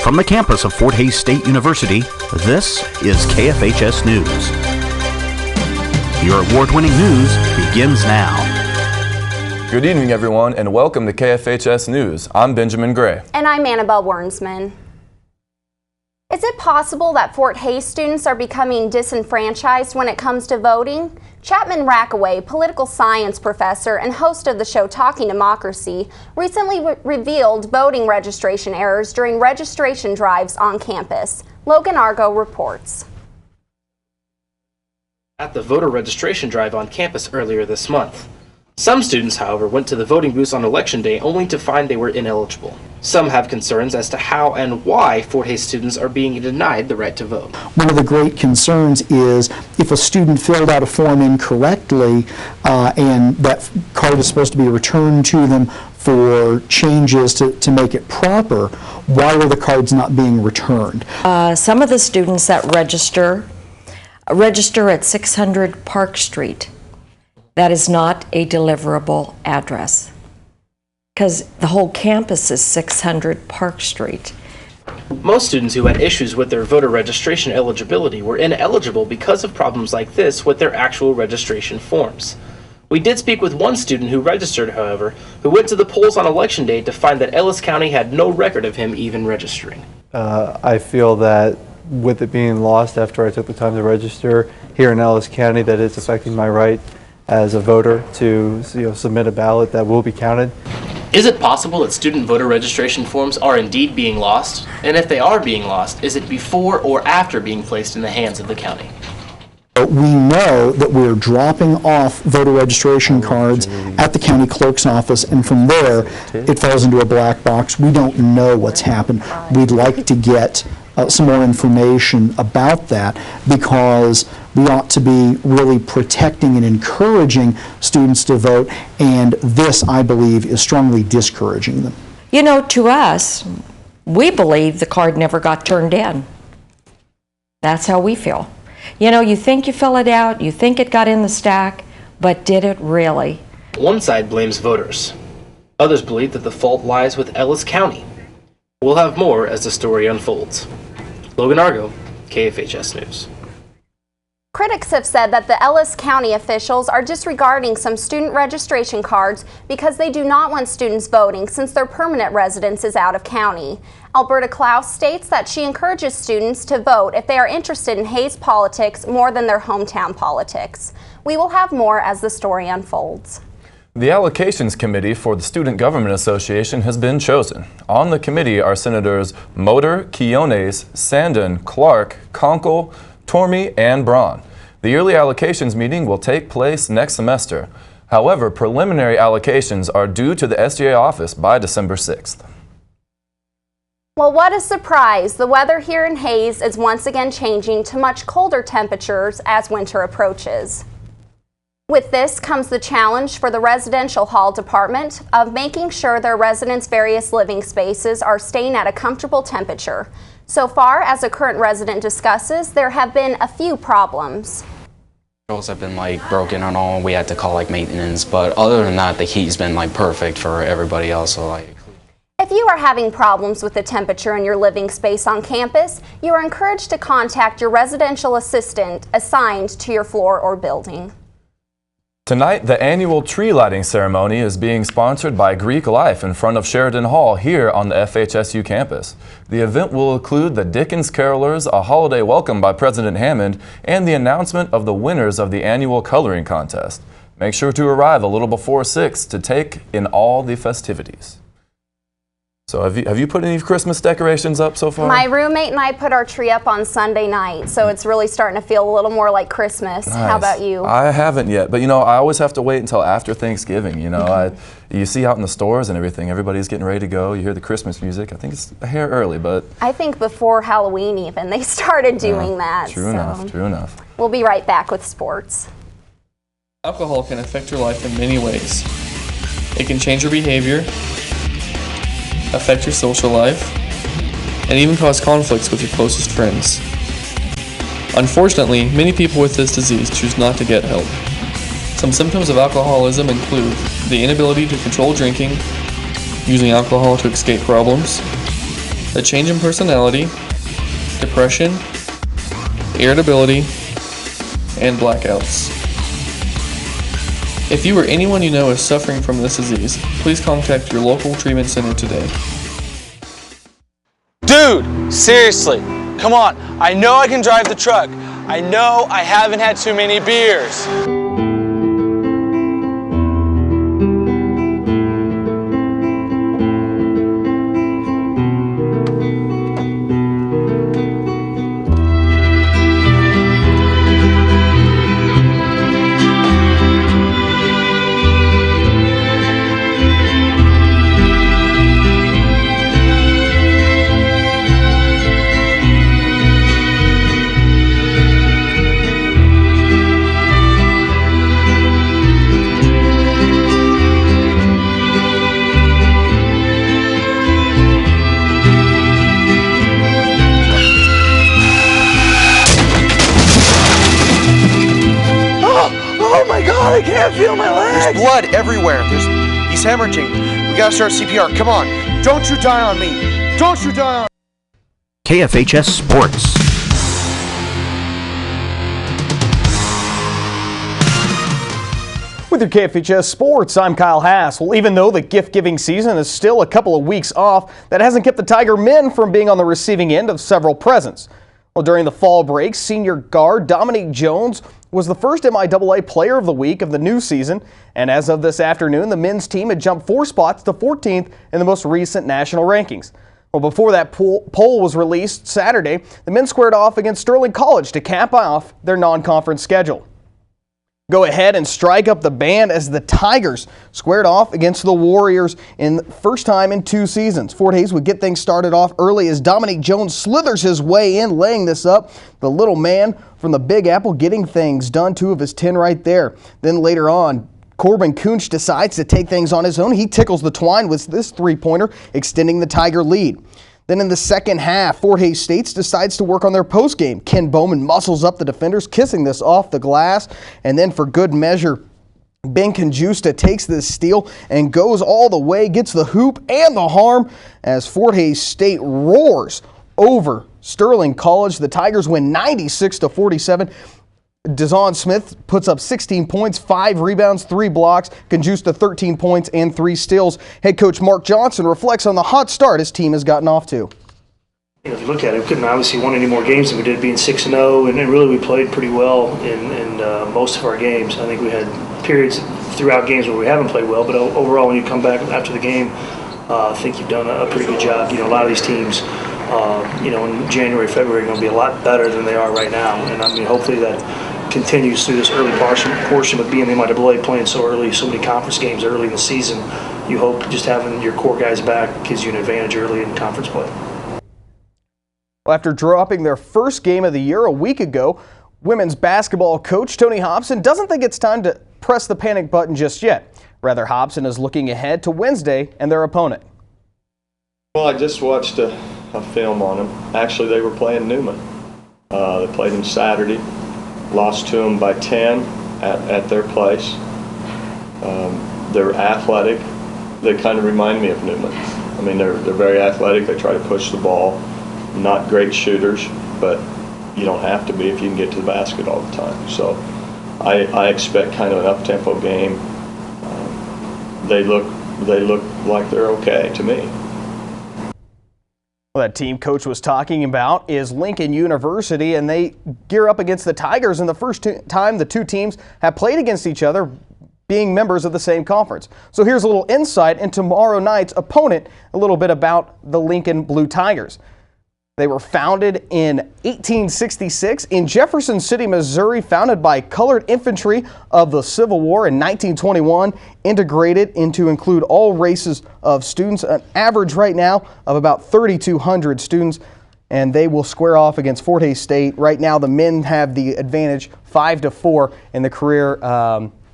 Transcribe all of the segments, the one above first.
From the campus of Fort Hays State University, this is KFHS News. Your award-winning news begins now. Good evening, everyone, and welcome to KFHS News. I'm Benjamin Gray. And I'm Annabelle Wernsman. Is it possible that Fort Hays students are becoming disenfranchised when it comes to voting? Chapman Rackaway, political science professor and host of the show Talking Democracy, recently revealed voting registration errors during registration drives on campus. Logan Argo reports. At the voter registration drive on campus earlier this month. Some students, however, went to the voting booths on election day only to find they were ineligible. Some have concerns as to how and why Fort Hays students are being denied the right to vote. One of the great concerns is if a student filled out a form incorrectly and that card is supposed to be returned to them for changes to make it proper, why are the cards not being returned? Some of the students that register at 600 Park Street. That is not a deliverable address because the whole campus is 600 Park Street. Most students who had issues with their voter registration eligibility were ineligible because of problems like this with their actual registration forms. We did speak with one student who registered, however, who went to the polls on election day to find that Ellis County had no record of him even registering. I feel that with it being lost after I took the time to register here in Ellis County, that it's affecting my right as a voter to submit a ballot that will be counted. Is it possible that student voter registration forms are indeed being lost? And if they are being lost, is it before or after being placed in the hands of the county? We know that we're dropping off voter registration cards at the county clerk's office, and from there it falls into a black box. We don't know what's happened. We'd like to get some more information about that because we ought to be really protecting and encouraging students to vote, and this, I believe, is strongly discouraging them. You know, to us, we believe the card never got turned in. That's how we feel. You know, you think you fill it out, you think it got in the stack, but did it really? One side blames voters. Others believe that the fault lies with Ellis County. We'll have more as the story unfolds. Logan Argo, KFHS News. Critics have said that the Ellis County officials are disregarding some student registration cards because they do not want students voting since their permanent residence is out of county. Alberta Klaus states that she encourages students to vote if they are interested in Hays politics more than their hometown politics. We will have more as the story unfolds. The Allocations Committee for the Student Government Association has been chosen. On the committee are Senators Motor, Quiones, Sandin, Clark, Conkle, Tormey, and Braun. The yearly allocations meeting will take place next semester. However, preliminary allocations are due to the SGA office by December 6th. Well, what a surprise. The weather here in Hays is once again changing to much colder temperatures as winter approaches. With this comes the challenge for the residential hall department of making sure their residents' various living spaces are staying at a comfortable temperature. So far, as a current resident discusses, there have been a few problems. Controls have been broken and all. We had to call maintenance, but other than that, the heat's been perfect for everybody else. So If you are having problems with the temperature in your living space on campus, you are encouraged to contact your residential assistant assigned to your floor or building. Tonight, the annual tree lighting ceremony is being sponsored by Greek Life in front of Sheridan Hall here on the FHSU campus. The event will include the Dickens Carolers, a holiday welcome by President Hammond, and the announcement of the winners of the annual coloring contest. Make sure to arrive a little before 6 to take in all the festivities. So have you put any Christmas decorations up so far? My roommate and I put our tree up on Sunday night, so it's really starting to feel a little more like Christmas. Nice. How about you? I haven't yet, but I always have to wait until after Thanksgiving. You see out in the stores and everything, everybody's getting ready to go. You hear the Christmas music. I think it's a hair early, but I think before Halloween even they started doing that. True enough. We'll be right back with sports. Alcohol can affect your life in many ways. It can change your behavior, affect your social life, and even cause conflicts with your closest friends. Unfortunately, many people with this disease choose not to get help. Some symptoms of alcoholism include the inability to control drinking, using alcohol to escape problems, a change in personality, depression, irritability, and blackouts. If you or anyone you know is suffering from this disease, please contact your local treatment center today. Dude, seriously, come on. I know I can drive the truck. I know I haven't had too many beers. I can't feel my legs. There's blood everywhere. He's hemorrhaging. We gotta start CPR. Come on. Don't you die on me. Don't you die on me. KFHS Sports. With your KFHS Sports, I'm Kyle Hass. Well, even though the gift-giving season is still a couple of weeks off, that hasn't kept the Tiger men from being on the receiving end of several presents. Well, during the fall break, senior guard Dominique Jones was the first MIAA Player of the Week of the new season, and as of this afternoon, the men's team had jumped 4 spots to 14th in the most recent national rankings. Well, before that poll was released Saturday, the men squared off against Sterling College to cap off their non-conference schedule. Go ahead and strike up the band as the Tigers squared off against the Warriors in the first time in 2 seasons. Fort Hays would get things started off early as Dominique Jones slithers his way in, laying this up. The little man from the Big Apple getting things done, 2 of his 10 right there. Then later on, Corbin Kunch decides to take things on his own. He tickles the twine with this 3-pointer, extending the Tiger lead. Then in the second half, Fort Hays State decides to work on their post game. Ken Bowman muscles up the defenders, kissing this off the glass. And then for good measure, Ben Conjusta takes this steal and goes all the way, gets the hoop and the harm as Fort Hays State roars over Sterling College. The Tigers win 96-47. Dazon Smith puts up 16 points, 5 rebounds, 3 blocks, Conjusta 13 points and 3 steals. Head coach Mark Johnson reflects on the hot start his team has gotten off to. If you look at it, we couldn't obviously won any more games than we did being 6-0, and really we played pretty well in most of our games. I think we had periods throughout games where we haven't played well, but overall when you come back after the game, I think you've done a pretty good job. A lot of these teams, in January, February are going to be a lot better than they are right now, and I mean hopefully that continues through this early portion with being the MIAA playing so early, so many conference games early in the season. You hope just having your core guys back gives you an advantage early in conference play. Well, after dropping their first game of the year a week ago, women's basketball coach Tony Hobson doesn't think it's time to press the panic button just yet. Rather, Hobson is looking ahead to Wednesday and their opponent. Well, I just watched a film on them. Actually, they were playing Newman. They played them Saturday. Lost to them by 10 at their place. They're athletic. They kind of remind me of Newman. I mean, they're very athletic. They try to push the ball. Not great shooters, but you don't have to be if you can get to the basket all the time. So I expect kind of an up-tempo game. They look like they're okay to me. That team coach was talking about is Lincoln University, and they gear up against the Tigers in the first time the two teams have played against each other, being members of the same conference. So here's a little insight into tomorrow night's opponent, a little bit about the Lincoln Blue Tigers. They were founded in 1866 in Jefferson City, Missouri, founded by colored infantry of the Civil War in 1921, integrated into include all races of students, an average right now of about 3,200 students, and they will square off against Fort Hays State. Right now, the men have the advantage 5-4 in the career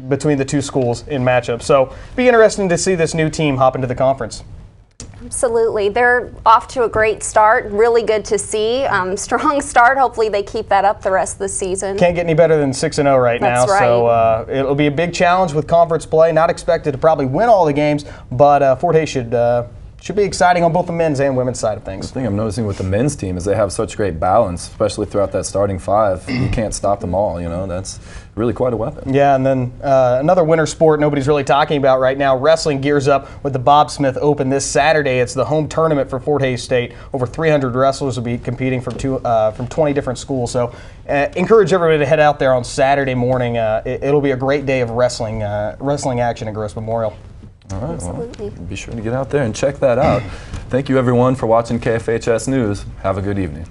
between the two schools in matchups. So be interesting to see this new team hop into the conference. Absolutely. They're off to a great start. Really good to see. Strong start. Hopefully they keep that up the rest of the season. Can't get any better than 6-0 right now. That's right. So it'll be a big challenge with conference play. Not expected to probably win all the games, but Fort Hays should Should be exciting on both the men's and women's side of things. The thing I'm noticing with the men's team is they have such great balance, especially throughout that starting five. You can't stop them all, you know. That's really quite a weapon. Yeah, and then another winter sport nobody's really talking about right now, wrestling gears up with the Bob Smith Open this Saturday. It's the home tournament for Fort Hays State. Over 300 wrestlers will be competing from 20 different schools. So encourage everybody to head out there on Saturday morning. It'll be a great day of wrestling action at Gross Memorial. All right, well, be sure to get out there and check that out. Thank you, everyone, for watching KFHS News. Have a good evening.